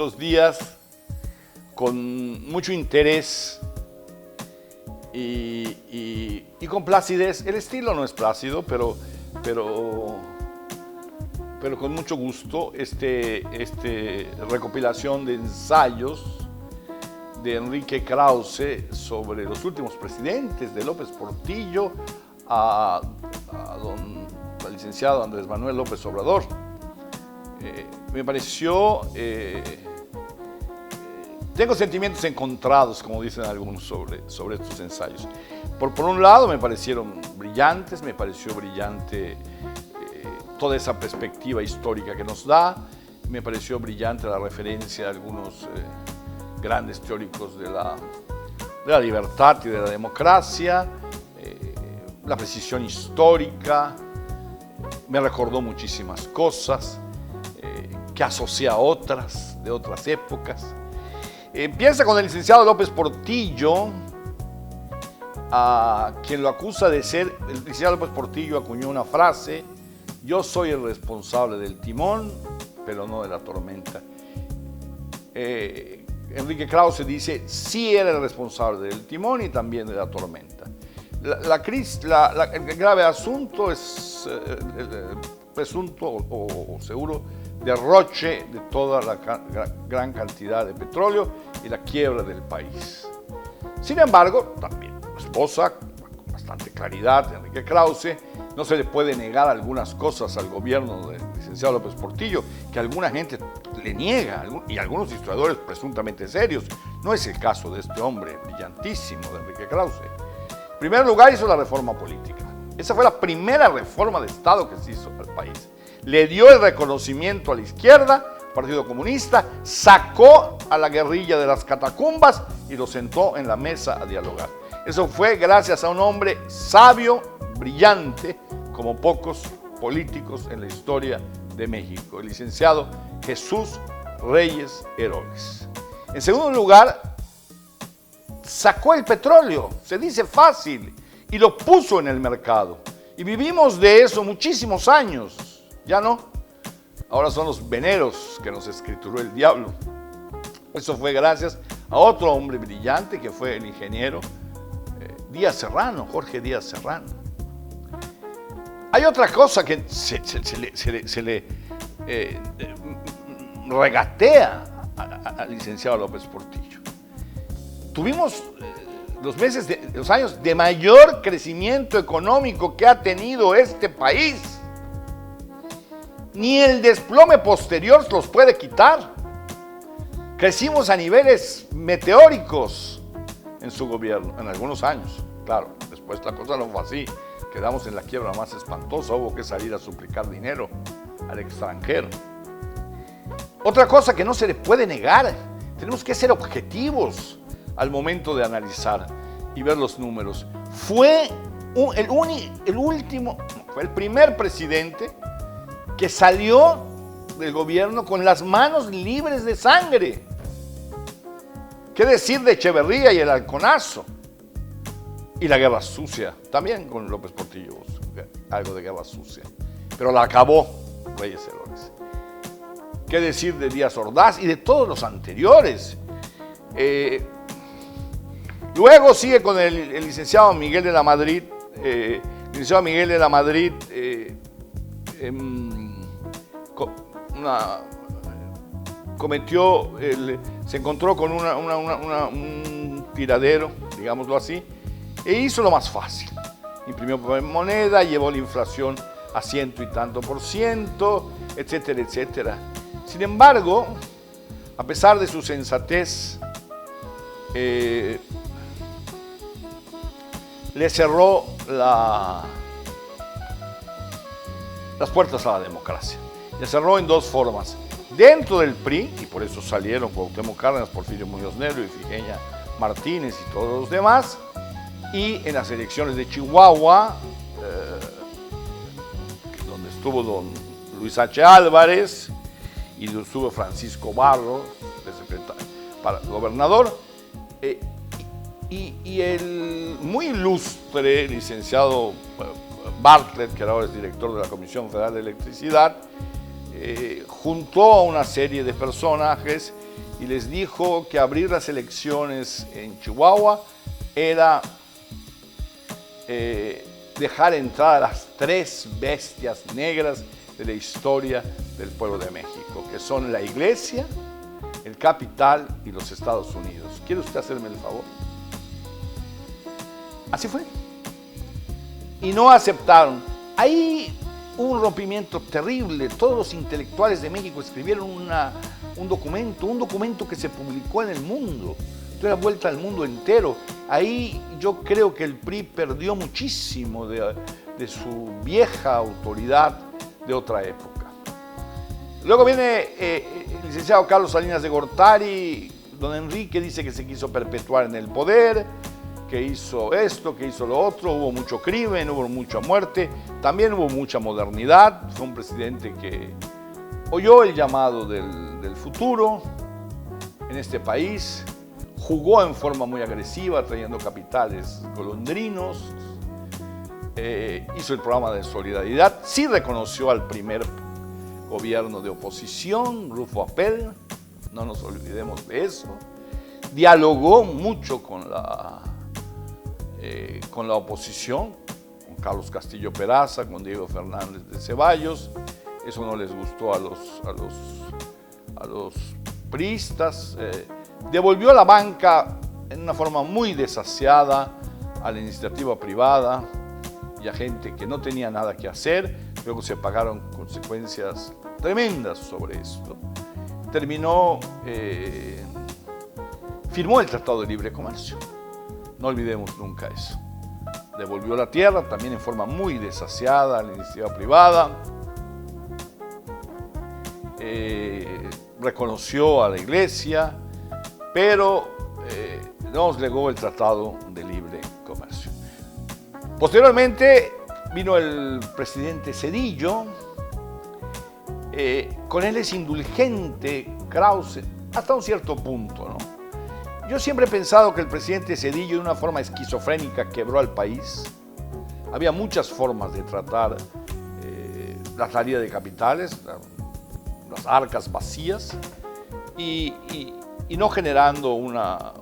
estos días con mucho interés y con placidez. El estilo no es plácido, pero con mucho gusto recopilación de ensayos de Enrique Krause sobre los últimos presidentes, de López Portillo al licenciado Andrés Manuel López Obrador. Me pareció, tengo sentimientos encontrados, como dicen algunos, sobre estos ensayos. Por un lado me parecieron brillantes, me pareció brillante toda esa perspectiva histórica que nos da, me pareció brillante la referencia a algunos grandes teóricos de la libertad y de la democracia, la precisión histórica, me recordó muchísimas cosas que asocia a otras, de otras épocas. Empieza con el licenciado López Portillo, a quien lo acusa de ser, el licenciado López Portillo acuñó una frase: yo soy el responsable del timón, pero no de la tormenta. Enrique Krause dice, sí era el responsable del timón y también de la tormenta. El grave asunto es el presunto o seguro derroche de toda la gran cantidad de petróleo y la quiebra del país. Sin embargo, también esposa, con bastante claridad, de Enrique Krause, no se le puede negar algunas cosas al gobierno del licenciado López Portillo que alguna gente le niega, y algunos historiadores presuntamente serios. No es el caso de este hombre brillantísimo, de Enrique Krause. En primer lugar, hizo la reforma política. Esa fue la primera reforma de Estado que se hizo al país. Le dio el reconocimiento a la izquierda, Partido Comunista, sacó a la guerrilla de las catacumbas y lo sentó en la mesa a dialogar. Eso fue gracias a un hombre sabio, brillante, como pocos políticos en la historia de México, el licenciado Jesús Reyes Heroles. En segundo lugar, sacó el petróleo, se dice fácil, y lo puso en el mercado. Y vivimos de eso muchísimos años, ya no. Ahora son los veneros que nos escrituró el diablo. Eso fue gracias a otro hombre brillante que fue el ingeniero Díaz Serrano, Jorge Díaz Serrano. Hay otra cosa que se le regatea al licenciado López Portillo. Tuvimos los años de mayor crecimiento económico que ha tenido este país. Ni el desplome posterior los puede quitar. Crecimos a niveles meteóricos en su gobierno, en algunos años. Claro, después la cosa no fue así. Quedamos en la quiebra más espantosa, hubo que salir a suplicar dinero al extranjero. Otra cosa que no se le puede negar, tenemos que ser objetivos al momento de analizar y ver los números. Fue el primer presidente que salió del gobierno con las manos libres de sangre. ¿Qué decir de Echeverría y el halconazo? Y la guerra sucia, también con López Portillo, algo de guerra sucia. Pero la acabó Reyes Heroles. ¿Qué decir de Díaz Ordaz y de todos los anteriores? Luego sigue con el licenciado Miguel de la Madrid. El licenciado Miguel de la Madrid se encontró con un tiradero, digámoslo así, e hizo lo más fácil. Imprimió moneda, llevó la inflación a 100 y tanto %, etcétera, etcétera. Sin embargo, a pesar de su sensatez, le cerró las puertas a la democracia. Le cerró en dos formas. Dentro del PRI, y por eso salieron Cuauhtémoc Cárdenas, Porfirio Muñoz Ledo, Ifigenia Martínez y todos los demás, y en las elecciones de Chihuahua, donde estuvo don Luis H. Álvarez y donde estuvo Francisco Barros, para gobernador, y el muy ilustre licenciado Bartlett, que ahora es director de la Comisión Federal de Electricidad, juntó a una serie de personajes y les dijo que abrir las elecciones en Chihuahua era dejar entrar a las 3 bestias negras de la historia del pueblo de México, que son la Iglesia, el capital y los Estados Unidos. ¿Quiere usted hacerme el favor? Así fue. Y no aceptaron. Ahí hubo un rompimiento terrible. Todos los intelectuales de México escribieron un documento que se publicó en El Mundo. Dio la vuelta al mundo entero. Ahí yo creo que el PRI perdió muchísimo de su vieja autoridad de otra época. Luego viene el licenciado Carlos Salinas de Gortari. Don Enrique dice que se quiso perpetuar en el poder, que hizo esto, que hizo lo otro. Hubo mucho crimen, hubo mucha muerte, también hubo mucha modernidad. Fue un presidente que oyó el llamado del futuro en este país, jugó en forma muy agresiva, trayendo capitales golondrinos, hizo el programa de solidaridad, sí reconoció al primer gobierno de oposición, Rufo Apel, no nos olvidemos de eso, dialogó mucho con la oposición, con Carlos Castillo Peraza, con Diego Fernández de Ceballos. Eso no les gustó a los priistas. Devolvió la banca en una forma muy desasiada a la iniciativa privada y a gente que no tenía nada que hacer. Luego se pagaron consecuencias tremendas sobre esto. Firmó el Tratado de Libre Comercio. No olvidemos nunca eso. Devolvió la tierra también en forma muy desasiada a la iniciativa privada. Reconoció a la Iglesia, pero nos legó el Tratado de Libre Comercio. Posteriormente vino el presidente Zedillo. Con él es indulgente Krause hasta un cierto punto, ¿no? Yo siempre he pensado que el presidente Zedillo, de una forma esquizofrénica, quebró al país. Había muchas formas de tratar la salida de capitales, las arcas vacías, y no generando una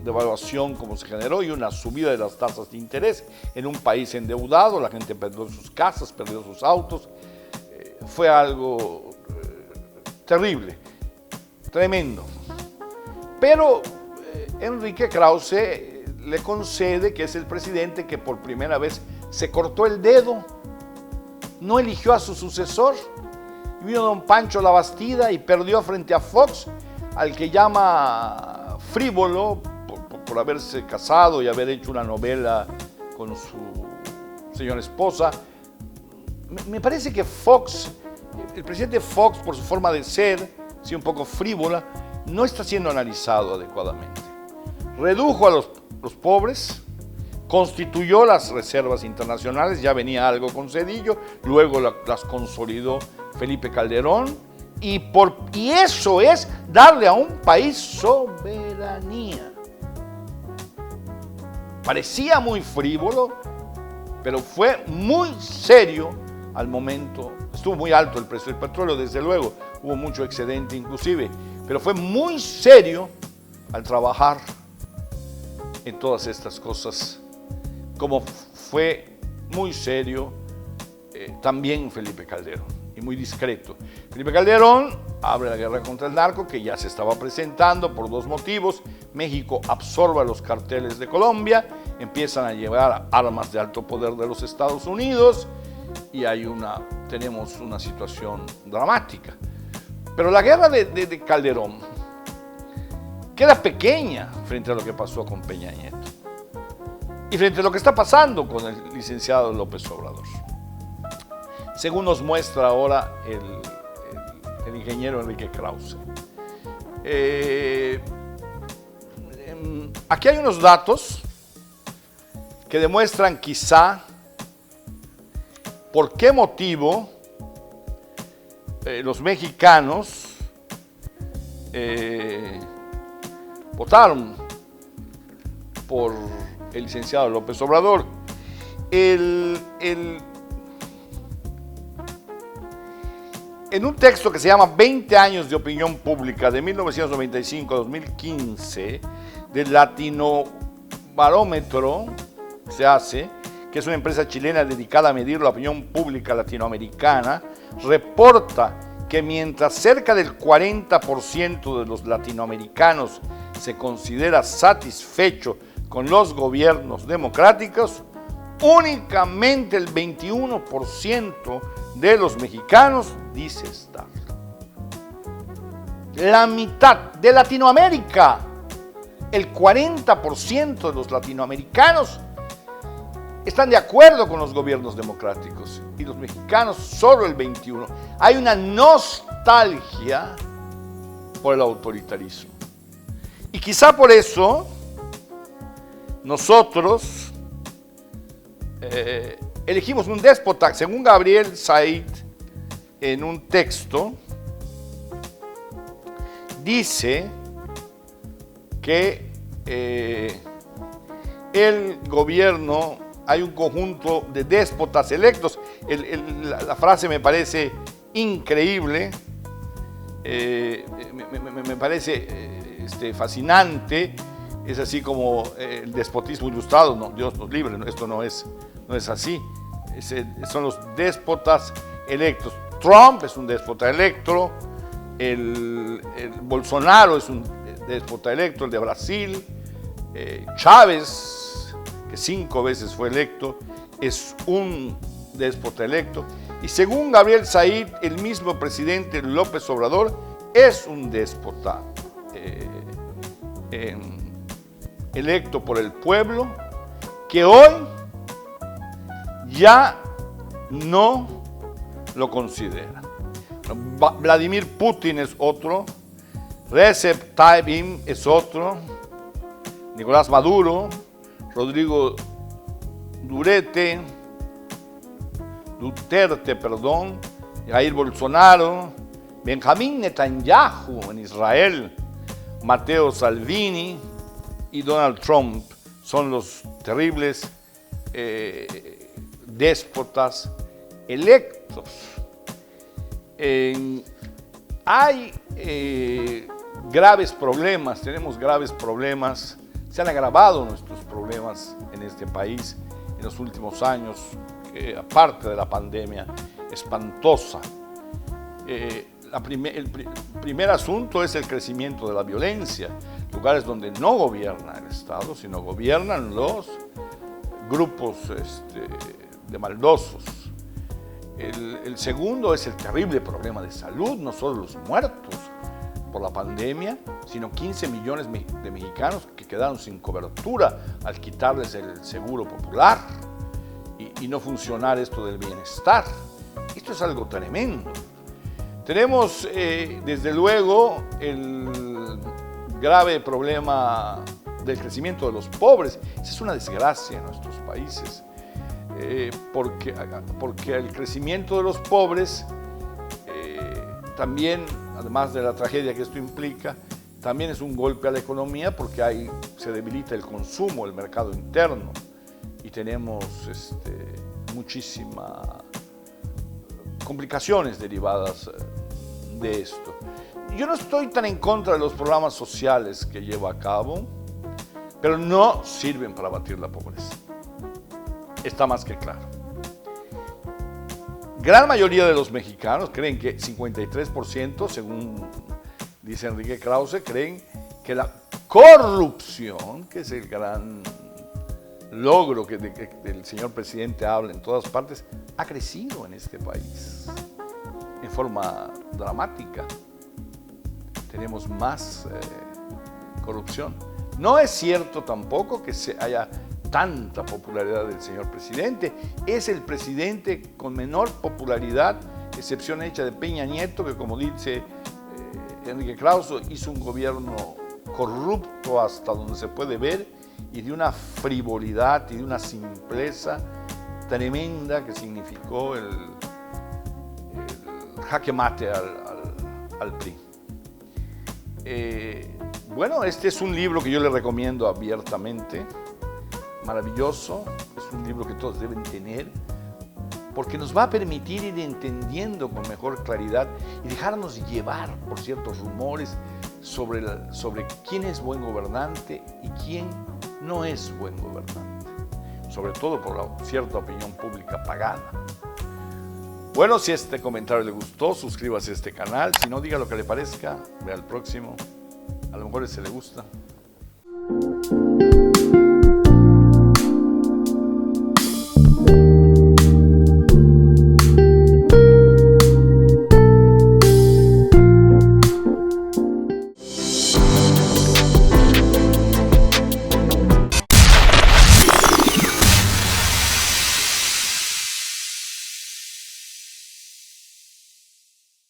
devaluación como se generó y una subida de las tasas de interés en un país endeudado. La gente perdió sus casas, perdió sus autos. Fue algo terrible, tremendo. Pero Enrique Krause le concede que es el presidente que por primera vez se cortó el dedo, no eligió a su sucesor. Vino don Pancho Labastida y perdió frente a Fox, al que llama frívolo por haberse casado y haber hecho una novela con su señora esposa. Me parece que Fox, el presidente Fox, por su forma de ser, sí, un poco frívola, no está siendo analizado adecuadamente. Redujo a los pobres, constituyó las reservas internacionales, ya venía algo con Zedillo, luego las consolidó Felipe Calderón, y eso es darle a un país soberanía. Parecía muy frívolo, pero fue muy serio al momento. Estuvo muy alto el precio del petróleo, desde luego, hubo mucho excedente inclusive, pero fue muy serio al trabajar en todas estas cosas, como fue muy serio también Felipe Calderón, y muy discreto. Felipe Calderón abre la guerra contra el narco, que ya se estaba presentando por 2 motivos. México absorbe a los carteles de Colombia, empiezan a llevar armas de alto poder de los Estados Unidos, y tenemos una situación dramática. Pero la guerra de Calderón queda pequeña frente a lo que pasó con Peña Nieto y frente a lo que está pasando con el licenciado López Obrador, según nos muestra ahora el ingeniero Enrique Krause. Aquí hay unos datos que demuestran quizá por qué motivo los mexicanos votaron por el licenciado López Obrador. El En un texto que se llama 20 años de opinión pública de 1995 a 2015 del Latinobarómetro se hace, que es una empresa chilena dedicada a medir la opinión pública latinoamericana, reporta que mientras cerca del 40% de los latinoamericanos se considera satisfecho con los gobiernos democráticos, únicamente el 21% de los mexicanos dice estar. La mitad de Latinoamérica, el 40% de los latinoamericanos están de acuerdo con los gobiernos democráticos y los mexicanos solo el 21%. Hay una nostalgia por el autoritarismo. Y quizá por eso nosotros elegimos un déspota. Según Gabriel Said, en un texto, dice que el gobierno, hay un conjunto de déspotas electos. La frase me parece increíble, me parece fascinante. Es así como el despotismo ilustrado. No, Dios nos libre, esto no es así. Son los déspotas electos. Trump es un déspota electo, el Bolsonaro es un déspota electo, el de Brasil, Chávez, que 5 veces fue electo, es un déspota electo. Y según Gabriel Said, el mismo presidente López Obrador es un déspota electo por el pueblo, que hoy ya no lo considera. Vladimir Putin es otro, Recep Tayyip es otro, Nicolás Maduro, Rodrigo Duterte, Jair Bolsonaro, Benjamín Netanyahu en Israel, Matteo Salvini y Donald Trump son los terribles déspotas electos. Hay graves problemas, tenemos graves problemas, se han agravado nuestros problemas en este país en los últimos años, aparte de la pandemia espantosa. El primer asunto es el crecimiento de la violencia, lugares donde no gobierna el Estado, sino gobiernan los grupos de maldosos. El segundo es el terrible problema de salud, no solo los muertos por la pandemia, sino 15 millones de mexicanos que quedaron sin cobertura al quitarles el seguro popular y no funcionar esto del bienestar. Esto es algo tremendo. Tenemos, desde luego, el grave problema del crecimiento de los pobres. Esa es una desgracia en nuestros países, porque el crecimiento de los pobres también, además de la tragedia que esto implica, también es un golpe a la economía, porque se debilita el consumo, el mercado interno, y tenemos muchísimas complicaciones derivadas de esto. Yo no estoy tan en contra de los programas sociales que lleva a cabo, pero no sirven para abatir la pobreza. Está más que claro. Gran mayoría de los mexicanos creen que 53%, según dice Enrique Krause, creen que la corrupción, que es el gran logro que el señor presidente habla en todas partes, ha crecido en este país en forma dramática. Tenemos más corrupción. No es cierto tampoco que haya tanta popularidad del señor presidente. Es el presidente con menor popularidad, excepción hecha de Peña Nieto, que, como dice Enrique Krause, hizo un gobierno corrupto hasta donde se puede ver, y de una frivolidad y de una simpleza tremenda que significó el jaque mate al PRI. Bueno, este es un libro que yo le recomiendo abiertamente, maravilloso, es un libro que todos deben tener, porque nos va a permitir ir entendiendo con mejor claridad y dejarnos llevar por ciertos rumores sobre quién es buen gobernante y quién no es buen gobernante, sobre todo por la cierta opinión pública pagada. Bueno, si este comentario le gustó, suscríbase a este canal. Si no, diga lo que le parezca. Vea el próximo. A lo mejor ese le gusta.